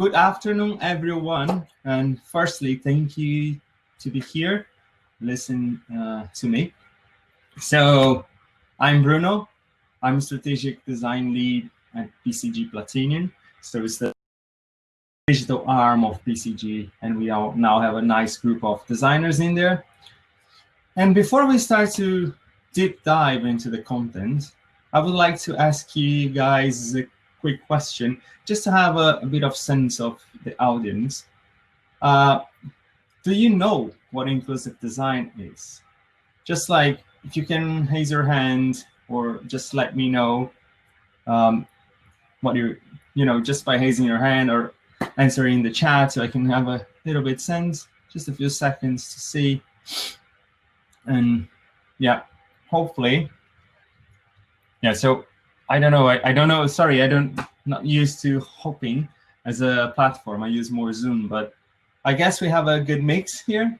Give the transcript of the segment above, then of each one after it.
good afternoon, everyone. And firstly, thank you to be here, listen to me. So I'm Bruno. I'm a strategic design lead at BCG Platinion. So it's the digital arm of BCG, and we all now have a nice group of designers in there. And before we start to deep dive into the content, I would like to ask you guys a quick question, just to have a bit of sense of the audience. Do you know what inclusive design is? Just like if you can raise your hand or just let me know what just by raising your hand or answering the chat, so I can have a little bit sense, just a few seconds to see. And yeah, hopefully. Yeah, so I don't know. I don't know. Sorry, not used to hoping as a platform. I use more Zoom, but I guess we have a good mix here.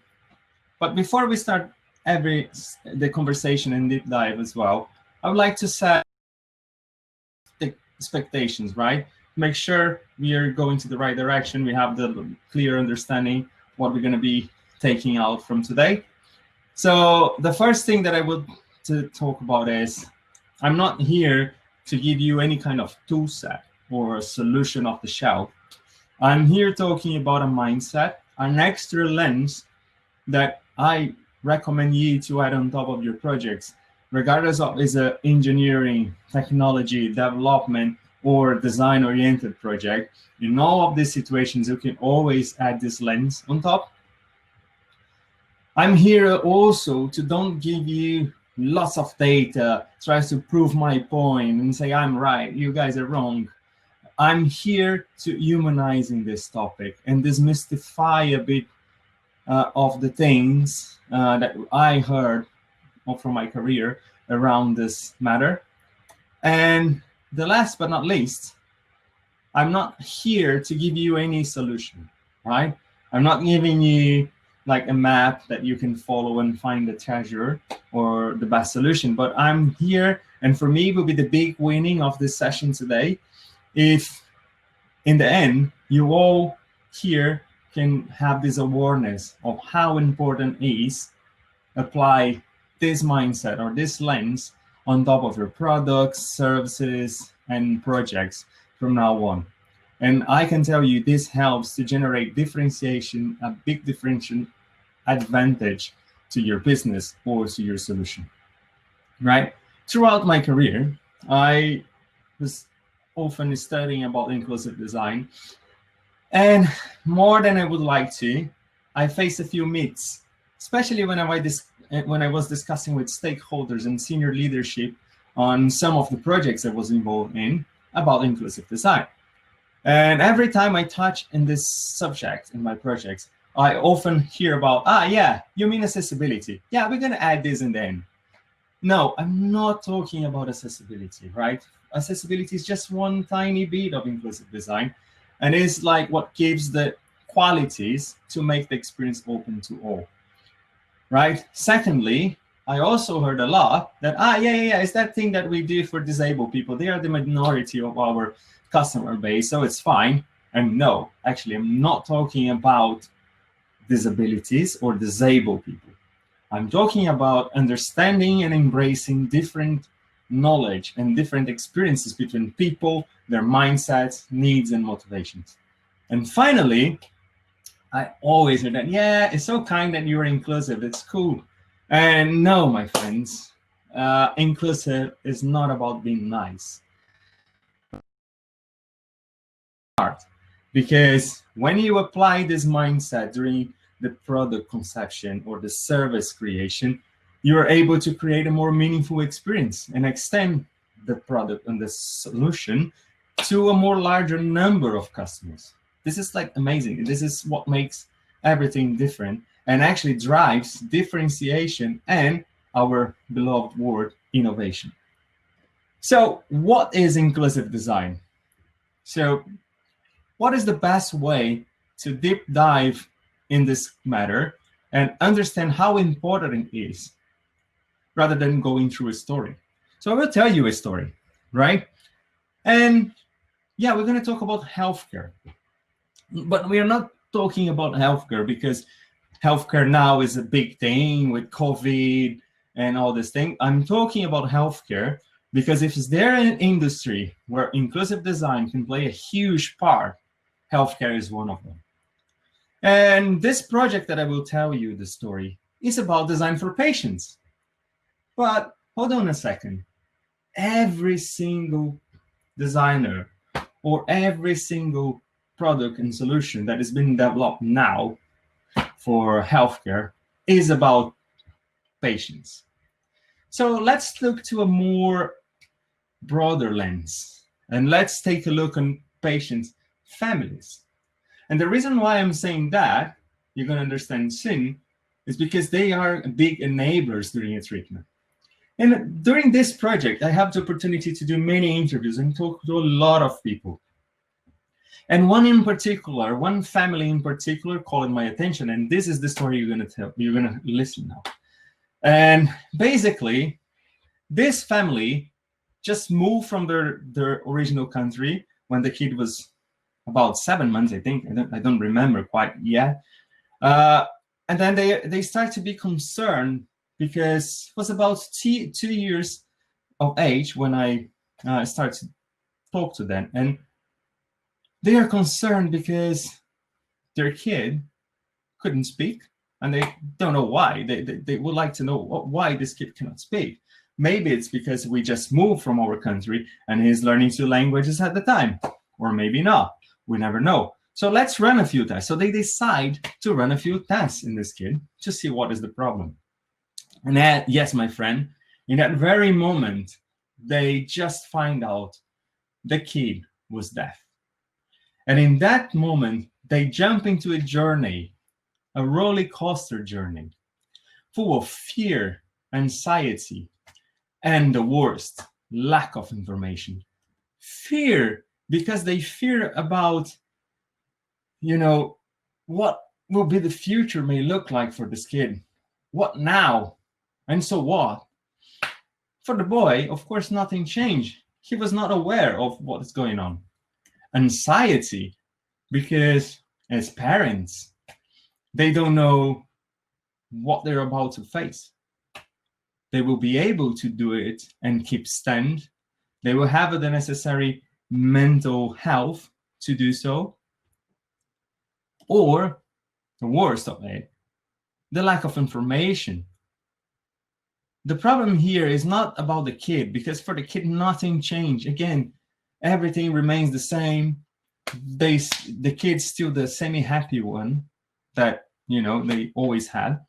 But before we start the conversation and deep dive as well, I would like to set the expectations, right? Make sure we are going to the right direction. We have the clear understanding what we're going to be taking out from today. So the first thing that I would to talk about is I'm not here to give you any kind of tool set or a solution off the shelf. I'm here talking about a mindset, an extra lens that I recommend you to add on top of your projects, regardless of is it engineering, technology, development, or design-oriented project. In all of these situations, you can always add this lens on top. I'm here also to don't give you lots of data, tries to prove my point and say I'm right, you guys are wrong. I'm here to humanizing this topic and demystify a bit of the things that I heard from my career around this matter. And the last but not least, I'm not here to give you any solution, right? I'm not giving you like a map that you can follow and find the treasure or the best solution. But I'm here, and for me, it will be the big winning of this session today if, in the end, you all here can have this awareness of how important it is apply this mindset or this lens on top of your products, services, and projects from now on. And I can tell you this helps to generate differentiation, a big differentiation advantage to your business or to your solution, right? Throughout my career, I was often studying about inclusive design. And more than I would like to, I faced a few myths, especially when I was discussing with stakeholders and senior leadership on some of the projects I was involved in about inclusive design. And every time I touch in this subject in my projects, I often hear about, yeah, you mean accessibility. Yeah, we're going to add this in the end. No, I'm not talking about accessibility, right? Accessibility is just one tiny bit of inclusive design, and it's like what gives the qualities to make the experience open to all, right? Secondly, I also heard a lot that, yeah, it's that thing that we do for disabled people. They are the minority of our customer base, so it's fine. And no, actually, I'm not talking about disabilities or disabled people. I'm talking about understanding and embracing different knowledge and different experiences between people, their mindsets, needs, and motivations. And finally, I always hear that, yeah, it's so kind that you're inclusive, it's cool. And no, my friends, inclusive is not about being nice. Because when you apply this mindset during the product conception or the service creation, you are able to create a more meaningful experience and extend the product and the solution to a more larger number of customers. This is like amazing. This is what makes everything different and actually drives differentiation and our beloved word, innovation. So what is inclusive design? So what is the best way to deep dive in this matter and understand how important it is rather than going through a story? So I will tell you a story, right? And yeah, we're going to talk about healthcare. But we are not talking about healthcare because healthcare now is a big thing with COVID and all this thing. I'm talking about healthcare because if there an industry where inclusive design can play a huge part, healthcare is one of them. And this project that I will tell you the story is about design for patients. But hold on a second. Every single designer or every single product and solution that is being developed now for healthcare is about patients. So let's look to a more broader lens and let's take a look on patients' families. And the reason why I'm saying that, you're going to understand soon, is because they are big enablers during a treatment. And during this project, I have the opportunity to do many interviews and talk to a lot of people. And one family in particular called my attention, and this is the story you're going to listen now. And basically, this family just moved from their original country when the kid was about 7 months, I think. I don't remember quite yet. And then they start to be concerned because it was about 2 years of age when I started to talk to them. And they are concerned because their kid couldn't speak and they don't know why. They would like to know why this kid cannot speak. Maybe it's because we just moved from our country and he's learning 2 languages at the time, or maybe not. We never know. So let's run a few tests. So they decide to run a few tests in this kid to see what is the problem. And that, yes, my friend, in that very moment, they just find out the kid was deaf. And in that moment, they jump into a journey, a roller coaster journey, full of fear, anxiety, and the worst, lack of information. Fear, because they fear about, what will be the future may look like for this kid. What now? And so what? For the boy, of course, nothing changed. He was not aware of what is going on. Anxiety, because as parents, they don't know what they're about to face. They will be able to do it and keep stand. They will have the necessary mental health to do so. Or, the worst of it, the lack of information. The problem here is not about the kid, because for the kid, nothing changed. Again, everything remains the same. The kid's still the semi-happy one that, they always had.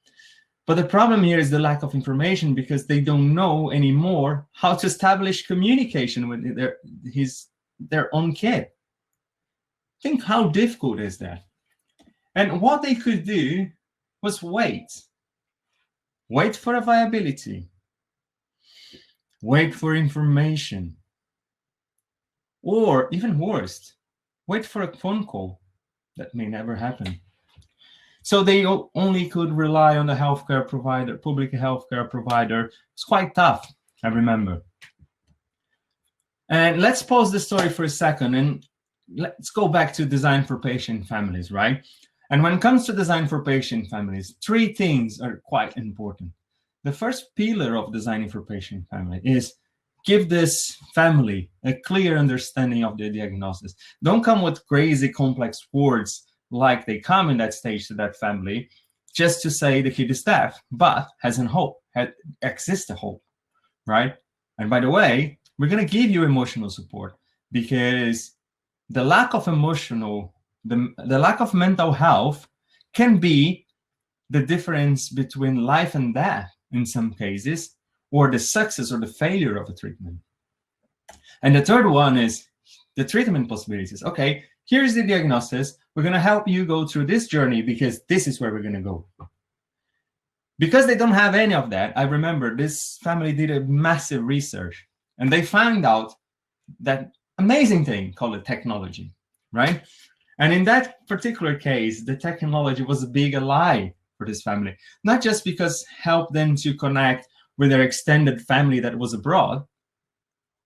But the problem here is the lack of information, because they don't know anymore how to establish communication with their own kid. Think how difficult is that? And what they could do was wait for a viability, wait for information, or even worse, wait for a phone call that may never happen. So they only could rely on the healthcare provider, public healthcare provider. It's quite tough, I remember. And let's pause the story for a second and let's go back to design for patient families, right? And when it comes to design for patient families, 3 things are quite important. The first pillar of designing for patient family is give this family a clear understanding of the diagnosis. Don't come with crazy complex words like they come in that stage to that family just to say the kid is deaf, but has a hope, exists a hope, right? And by the way, we're going to give you emotional support, because the lack of the lack of mental health can be the difference between life and death in some cases, or the success or the failure of a treatment. And the third one is the treatment possibilities. Okay, here's the diagnosis. We're going to help you go through this journey because this is where we're going to go. Because they don't have any of that, I remember this family did a massive research and they found out that amazing thing called technology, right? And in that particular case, the technology was a big ally for this family, not just because it helped them to connect with their extended family that was abroad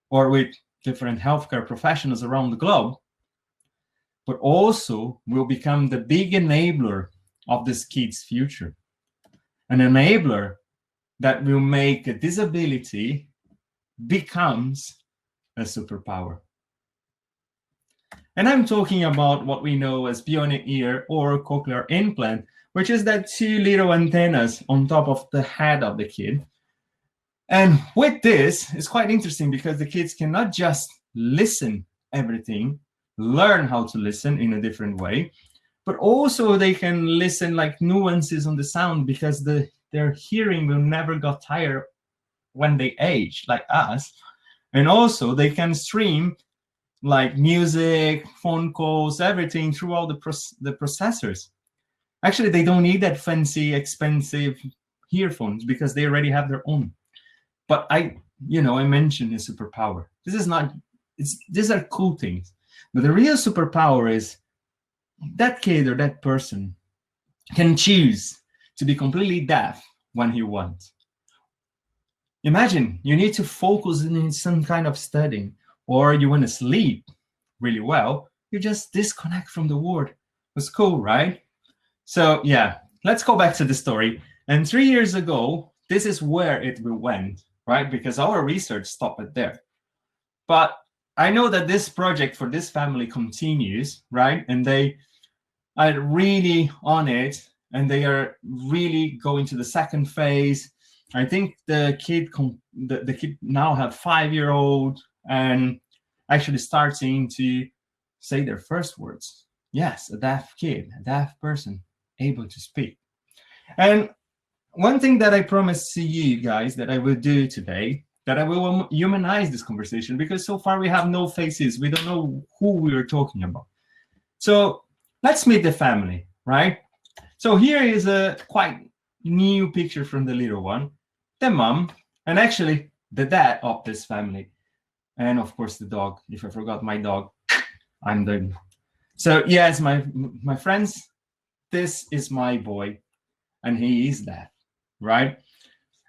or with different healthcare professionals around the globe, but also will become the big enabler of this kid's future. An enabler that will make a disability becomes a superpower. And I'm talking about what we know as bionic ear or cochlear implant, which is that two little antennas on top of the head of the kid. And with this, it's quite interesting because the kids cannot just listen everything, learn how to listen in a different way, but also they can listen like nuances on the sound because their hearing will never get tired when they age, like us. And also they can stream like music, phone calls, everything through all the processors. Actually, they don't need that fancy, expensive earphones because they already have their own. But I mentioned a superpower. These are cool things. But the real superpower is that kid or that person can choose to be completely deaf when he wants. Imagine you need to focus in some kind of studying, or you want to sleep really well, you just disconnect from the world. It's cool, right? So yeah, let's go back to the story. And 3 years ago, this is where it went, right? Because our research stopped it there. But I know that this project for this family continues, right? And they are really on it, and they are really going to the second phase. I think the kid now have 5-year-old and actually starting to say their first words. Yes, a deaf kid, a deaf person able to speak. And one thing that I promised to you guys that I will do today, that I will humanize this conversation, because so far we have no faces. We don't know who we are talking about. So let's meet the family, right? So here is a quite new picture from the little one, the mom, and actually the dad of this family. And of course the dog. If I forgot my dog, I'm the... So yes, my friends, this is my boy, and he is deaf, right?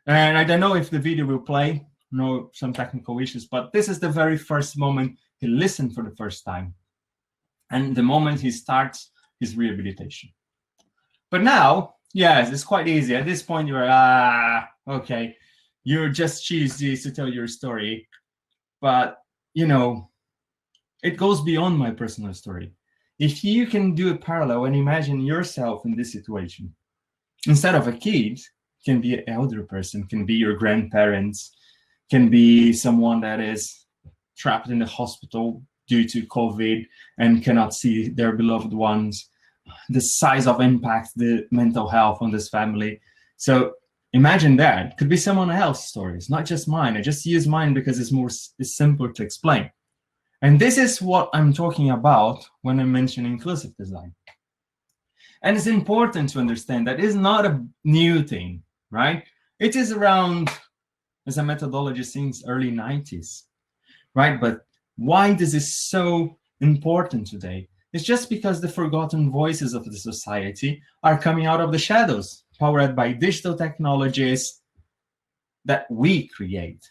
And I don't know if the video will play, no, some technical issues, but this is the very first moment he listened for the first time, and the moment he starts his rehabilitation. But now, yes, it's quite easy. At this point, you're, okay, you just choose this to tell your story. But, it goes beyond my personal story. If you can do a parallel and imagine yourself in this situation, instead of a kid, can be an elder person, can be your grandparents, can be someone that is trapped in the hospital due to COVID and cannot see their beloved ones, the size of impact, the mental health on this family. So imagine that. Could be someone else's stories, not just mine. I just use mine because it's simpler to explain. And this is what I'm talking about when I mention inclusive design. And it's important to understand that it's not a new thing, right? It is around as a methodology since early 90s, right? But why this is so important today? It's just because the forgotten voices of the society are coming out of the shadows, powered by digital technologies that we create.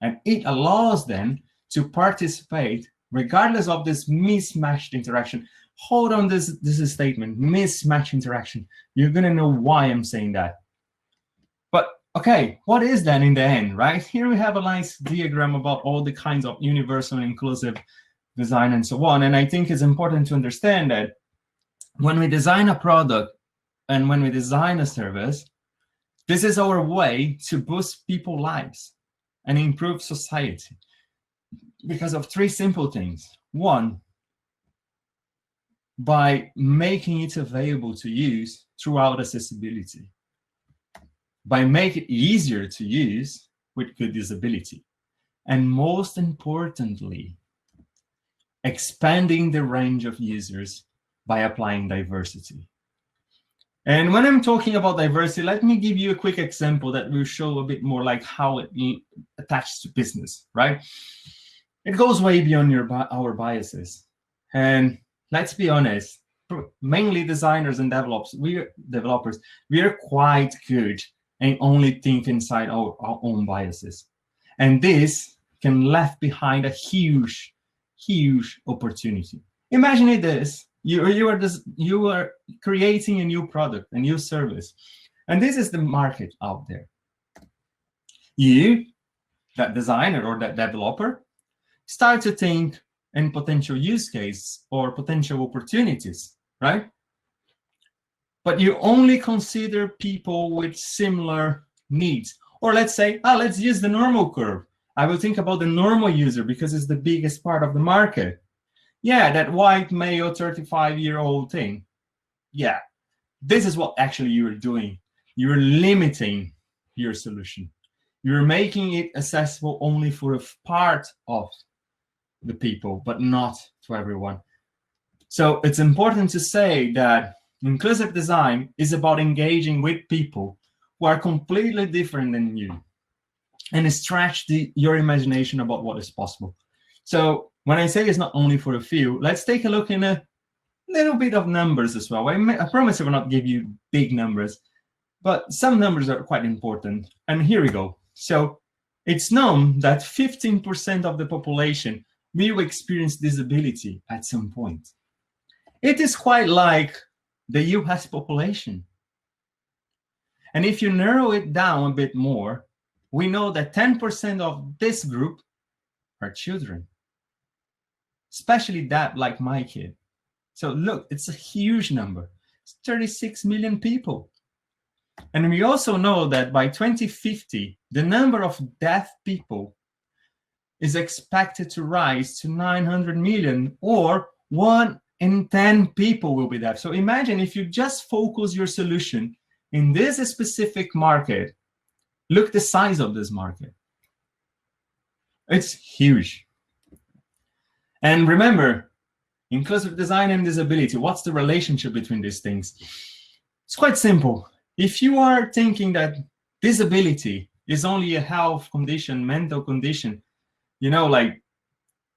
And it allows them to participate regardless of this mismatched interaction. Hold on, this is a statement, mismatched interaction. You're gonna know why I'm saying that. But okay, what is that in the end, right? Here we have a nice diagram about all the kinds of universal and inclusive design and so on. And I think it's important to understand that when we design a product and when we design a service, this is our way to boost people's lives and improve society because of 3 simple things. 1, by making it available to use throughout accessibility, by making it easier to use with good usability, and most importantly, expanding the range of users by applying diversity. And when I'm talking about diversity, let me give you a quick example that will show a bit more like how it attaches to business, right? It goes way beyond our biases. And let's be honest, mainly designers and developers, we are quite good and only think inside our own biases. And this can left behind a huge opportunity. Imagine it this, you are creating a new product, a new service, and this is the market out there. You, that designer or that developer, start to think in potential use case or potential opportunities, right? But you only consider people with similar needs. Or let's say, let's use the normal curve. I will think about the normal user because it's the biggest part of the market. Yeah, that white male 35-year-old thing. Yeah, this is what actually you're doing. You're limiting your solution. You're making it accessible only for a part of the people, but not to everyone. So it's important to say that inclusive design is about engaging with people who are completely different than you and stretch your imagination about what is possible. So when I say it's not only for a few, let's take a look in a little bit of numbers as well. I promise I will not give you big numbers, but some numbers are quite important. And here we go. So it's known that 15% of the population will experience disability at some point. It is quite like the US population. And if you narrow it down a bit more, we know that 10% of this group are children, especially that like my kid. So look, it's a huge number. It's 36 million people. And we also know that by 2050, the number of deaf people is expected to rise to 900 million, or 1 in 10 people will be deaf. So imagine if you just focus your solution in this specific market, look the size of this market. It's huge. And remember, inclusive design and disability, what's the relationship between these things? It's quite simple. If you are thinking that disability is only a health condition, mental condition, like,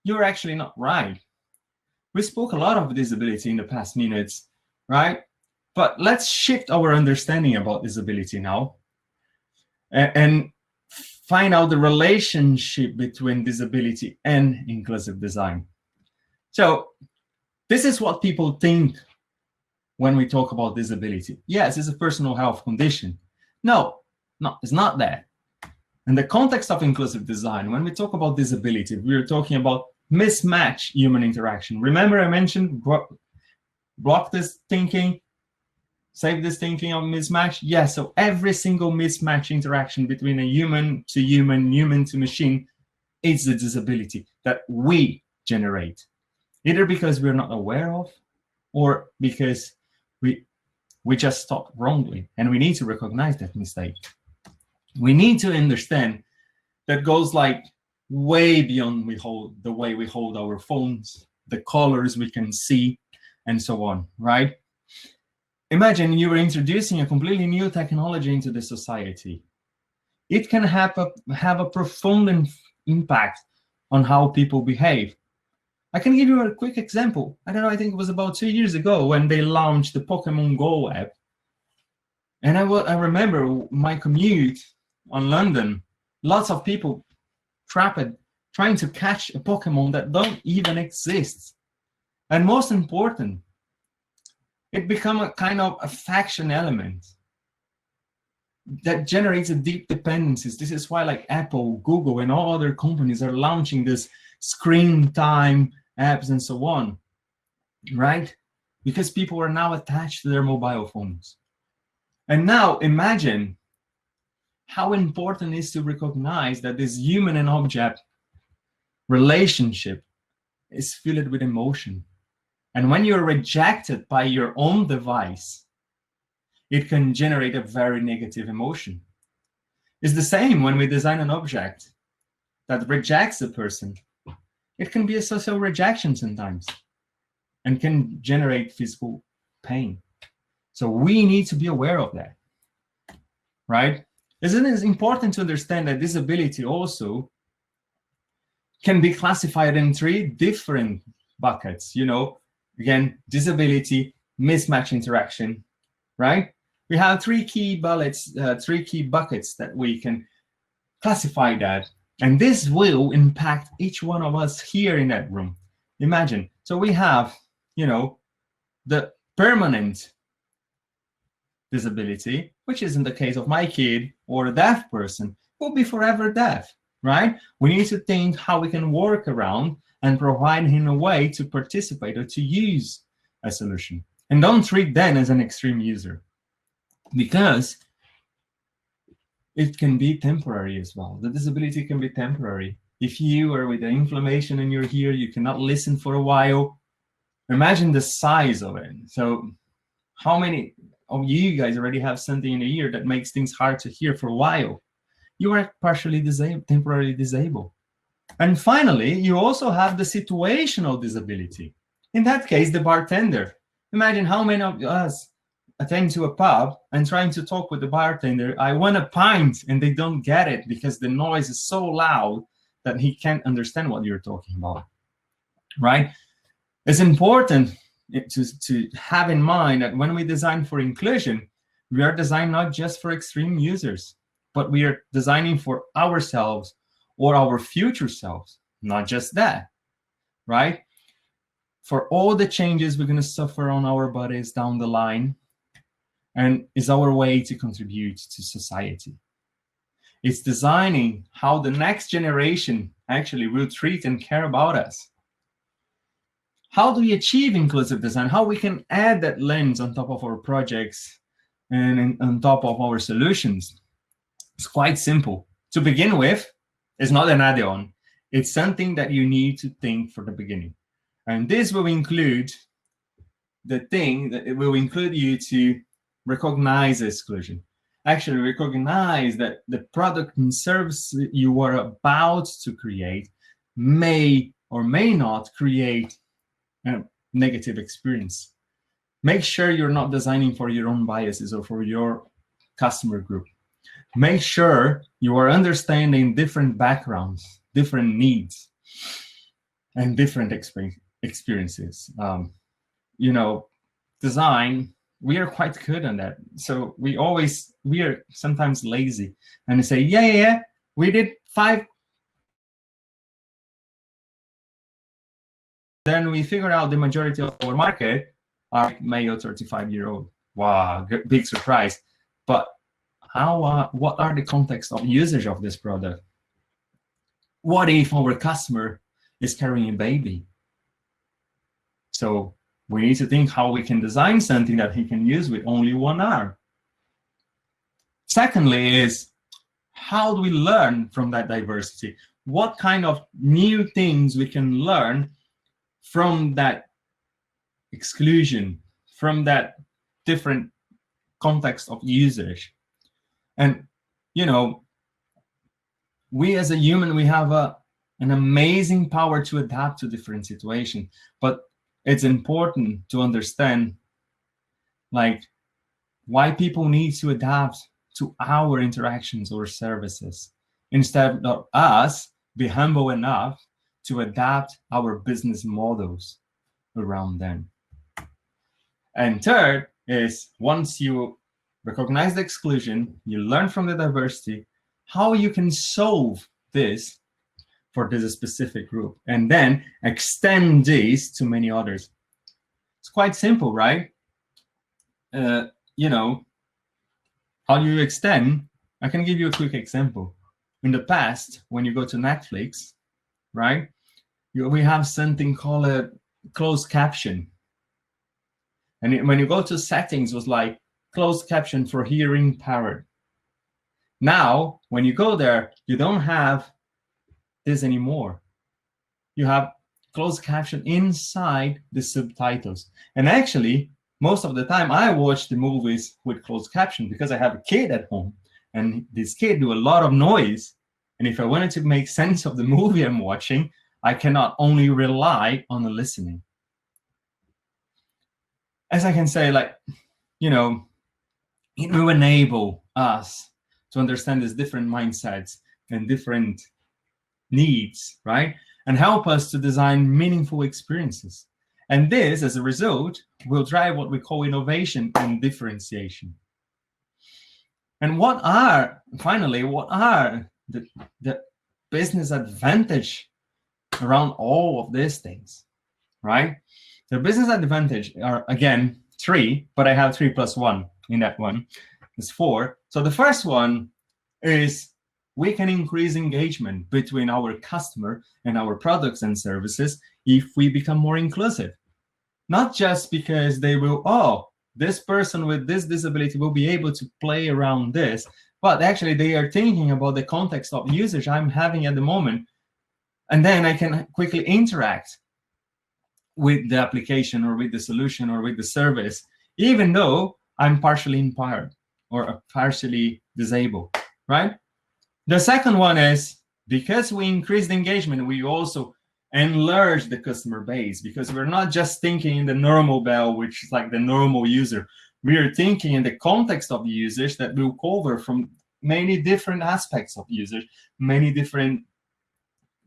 you're actually not right. We spoke a lot of disability in the past minutes, right? But let's shift our understanding about disability now and find out the relationship between disability and inclusive design. So this is what people think when we talk about disability. Yes, it's a personal health condition. No, it's not that. In the context of inclusive design, when we talk about disability, we're talking about mismatch human interaction. Remember I mentioned block this thinking, save this thinking of mismatch? Yes, so every single mismatch interaction between a human to human, human to machine, is a disability that we generate, either because we're not aware of or because we just stopped wrongly, and we need to recognize that mistake. We need to understand that goes like way beyond the way we hold our phones, the colors we can see, and so on, right? Imagine you were introducing a completely new technology into the society. It can have a profound impact on how people behave. I can give you a quick example. I don't know, I think it was about 2 years ago when they launched the Pokemon Go app. And I remember my commute on London, lots of people trapped trying to catch a Pokemon that don't even exist. And most important, it become a kind of affection element that generates a deep dependencies. This is why like Apple, Google, and all other companies are launching this screen time apps and so on, right? Because people are now attached to their mobile phones. And now imagine how important it is to recognize that this human and object relationship is filled with emotion. And when you're rejected by your own device, it can generate a very negative emotion. It's the same when we design an object that rejects a person. It can be a social rejection sometimes and can generate physical pain. So we need to be aware of that, right? Isn't it important to understand that disability also can be classified in 3 different buckets, Again, disability, mismatch interaction, right? We have 3 key bullets, 3 key buckets that we can classify that. And this will impact each one of us here in that room. Imagine, so we have the permanent disability, which is in the case of my kid or a deaf person, will be forever deaf, right? We need to think how we can work around and provide him a way to participate or to use a solution. And don't treat them as an extreme user, because it can be temporary as well. The disability can be temporary. If you are with the inflammation in your ear, you cannot listen for a while. Imagine the size of it. So how many of you guys already have something in the ear that makes things hard to hear for a while? You are partially disabled, temporarily disabled. And finally, you also have the situational disability. In that case, the bartender. Imagine how many of us attend to a pub and trying to talk with the bartender, I want a pint, and they don't get it because the noise is so loud that he can't understand what you're talking about, right? It's important to have in mind that when we design for inclusion, we are designing not just for extreme users, but we are designing for ourselves or our future selves, not just that, right? For all the changes we're going to suffer on our bodies down the line, and is our way to contribute to society. It's designing how the next generation actually will treat and care about us. How do we achieve inclusive design? How we can add that lens on top of our projects and on top of our solutions? It's quite simple. To begin with, it's not an add-on. It's something that you need to think from the beginning. And this will include the thing that it will include you to recognize exclusion. Actually recognize that the product and service you are about to create may or may not create a negative experience. Make sure you're not designing for your own biases or for your customer group. Make sure you are understanding different backgrounds, different needs, and different experiences. Design, we are quite good on that. So we are sometimes lazy and say, yeah, we did 5. Then we figure out the majority of our market are male 35-year-old. Wow, big surprise. But what are the context of usage of this product? What if our customer is carrying a baby? So we need to think how we can design something that he can use with only one arm. Secondly is, how do we learn from that diversity? What kind of new things we can learn from that exclusion, from that different context of usage? And, we as a human, we have an amazing power to adapt to different situations, but it's important to understand why people need to adapt to our interactions or services instead of us be humble enough to adapt our business models around them. And third is, once you recognize the exclusion, you learn from the diversity, how you can solve this for this specific group, and then extend this to many others. It's quite simple, right? How do you extend? I can give you a quick example. In the past, when you go to Netflix, right, we have something called a closed caption. And when you go to settings, it was like closed caption for hearing impaired. Now, when you go there, you don't have this anymore. You have closed caption inside the subtitles. And actually, most of the time, I watch the movies with closed caption because I have a kid at home, and this kid do a lot of noise. And if I wanted to make sense of the movie I'm watching, I cannot only rely on the listening. As I can say, it will enable us to understand these different mindsets and different needs, right? And help us to design meaningful experiences. And this, as a result, will drive what we call innovation and differentiation. And what are the business advantage around all of these things, right? The business advantage are, again, 3, but I have 3 plus 1 in that one. It's 4. So the first one is we can increase engagement between our customer and our products and services if we become more inclusive. Not just because they will, oh, this person with this disability will be able to play around this, but actually they are thinking about the context of usage I'm having at the moment. And then I can quickly interact with the application or with the solution or with the service, even though I'm partially impaired or partially disabled, right? The second one is because we increase the engagement, we also enlarge the customer base, because we're not just thinking in the normal bell, which is like the normal user. We are thinking in the context of the usage that will cover from many different aspects of usage, many different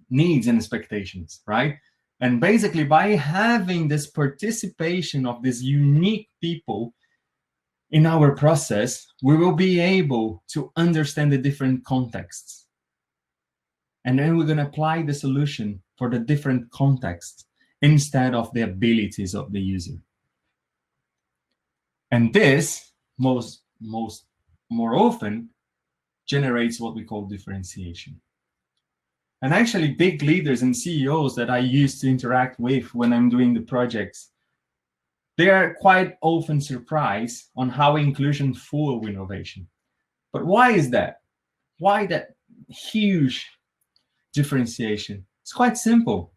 needs and expectations, right? And basically, by having this participation of these unique people in our process, we will be able to understand the different contexts. And then we're going to apply the solution for the different contexts instead of the abilities of the user. And this, more often, generates what we call differentiation. And actually, big leaders and CEOs that I used to interact with when I'm doing the projects, they are quite often surprised on how inclusion fuels innovation. But why is that? Why that huge differentiation? It's quite simple.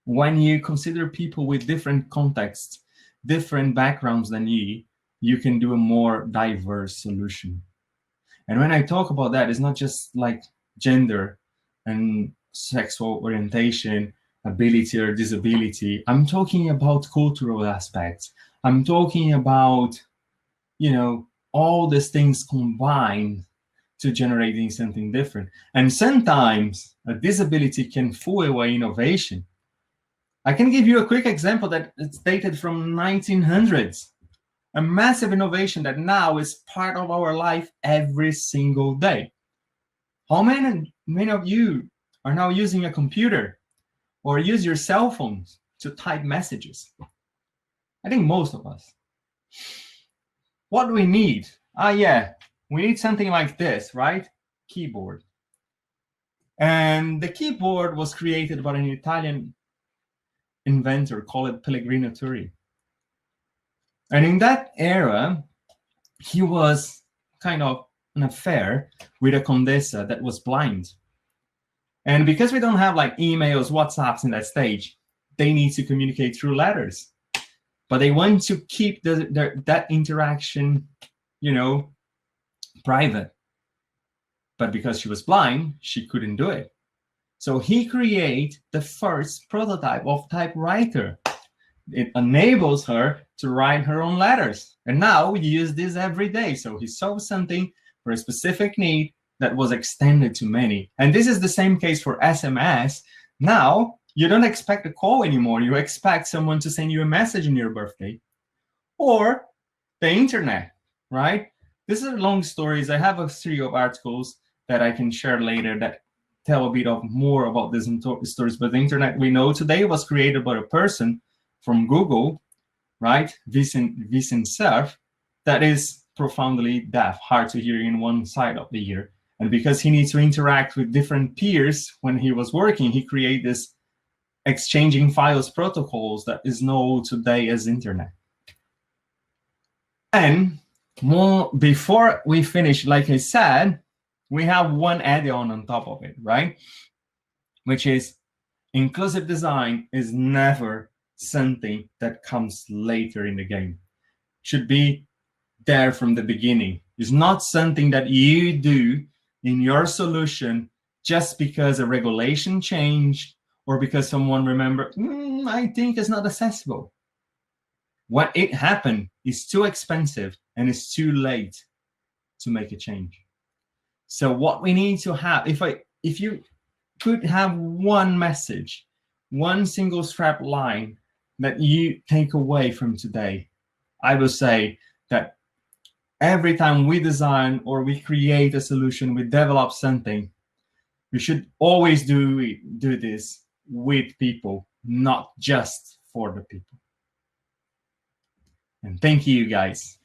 When you consider people with different contexts, different backgrounds than you, you can do a more diverse solution. And when I talk about that, it's not just like gender and sexual orientation, ability or disability. I'm talking about cultural aspects. I'm talking about, all these things combined to generating something different. And sometimes a disability can fool away innovation. I can give you a quick example that it's dated from 1900s. A massive innovation that now is part of our life every single day. How many of you are now using a computer or use your cell phones to type messages? I think most of us. What do we need? We need something like this, right? Keyboard. And the keyboard was created by an Italian inventor called Pellegrino Turri. And in that era, he was kind of an affair with a condessa that was blind. And because we don't have like emails, WhatsApps in that stage, they need to communicate through letters. But they want to keep that interaction, private. But because she was blind, she couldn't do it. So he created the first prototype of typewriter. It enables her to write her own letters. And now we use this every day. So he solved something for a specific need that was extended to many. And this is the same case for SMS. Now, you don't expect a call anymore. You expect someone to send you a message on your birthday. Or the internet, right? This is long stories. I have a series of articles that I can share later that tell a bit of more about these stories. But the internet we know today was created by a person from Google, right? Vincent Cerf, that is profoundly deaf, hard to hear in one side of the ear. And because he needs to interact with different peers when he was working, he created this exchanging files protocols that is known today as internet. And before we finish, like I said, we have one add-on on top of it, right? Which is inclusive design is never something that comes later in the game. Should be there from the beginning. It's not something that you do in your solution just because a regulation changed or because someone remembered, I think it's not accessible. What it happened is too expensive and it's too late to make a change. So what we need to have, if you could have one message, one single strap line that you take away from today, I will say that every time we design or we create a solution, we develop something, we should always do this with people, not just for the people. And thank you, guys.